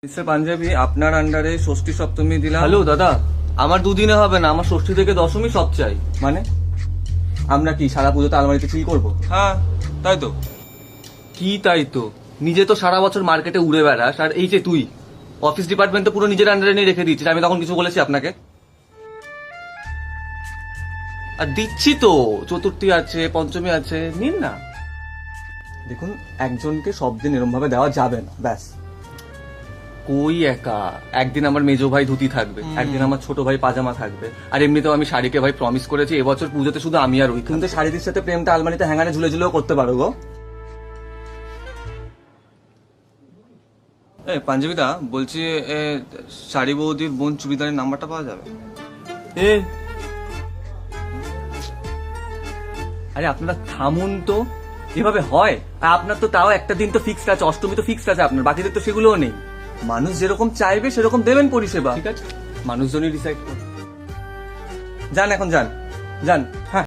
Mister panjabi, আপনার আন্ডারে ষষ্ঠী সপ্তমী দিলাম। হ্যালো দাদা, আমার দুদিনে হবে না, আমার ষষ্ঠী থেকে দশমী সব চাই। মানে আমরা কি সারা পুজোতে আলমারিতে চিল করবো? হ্যাঁ তাই তো। কি তাই তো? নিজে তো সারা বছর মার্কেটে উড়ে বেড়াস, আর এই যে তুই অফিস ডিপার্টমেন্ট তো পুরো নিজের আন্ডারে নিয়ে রেখে দিচ্ছিস। আমি তখন কিছু বলেছি আপনাকে? আর দিচ্ছি তো, চতুর্থী আছে, পঞ্চমী আছে, নিন না। দেখুন, একজনকে সব দিন এরম ভাবে দেওয়া যাবে না, ব্যাস। কই একা, একদিন আমার মেজো ভাই ধুতি থাকবে, একদিন আমার ছোট ভাই পাজামা থাকবে, আর এমনিতেও আমি শাড়িকে ভাই প্রমিস করেছি এবছর পুজোতে শুধু আমি আর ওই। কিন্তু শাড়িটির সাথে প্রেমটা আলমারিতে হ্যাঙ্গারে ঝুলে ঝুলেও করতে পারো গো। পাঞ্জাবিদা বলছি, শাড়ি বৌদির বোন চুড়িদারের নাম্বারটা পাওয়া যাবে? আরে আপনারা থামুন তো, এভাবে হয়? আর আপনার তো তাও একটা দিন তো ফিক্সড আছে, অষ্টমী তো ফিক্সড আছে আপনার, বাকিদের তো সেগুলোও নেই। মানুষ যেরকম চাইবে সেরকম দেবেন পরিষেবা। ঠিক আছে, মানুষজনই ডিসাইড করে। যান এখন, যান যান। হ্যাঁ।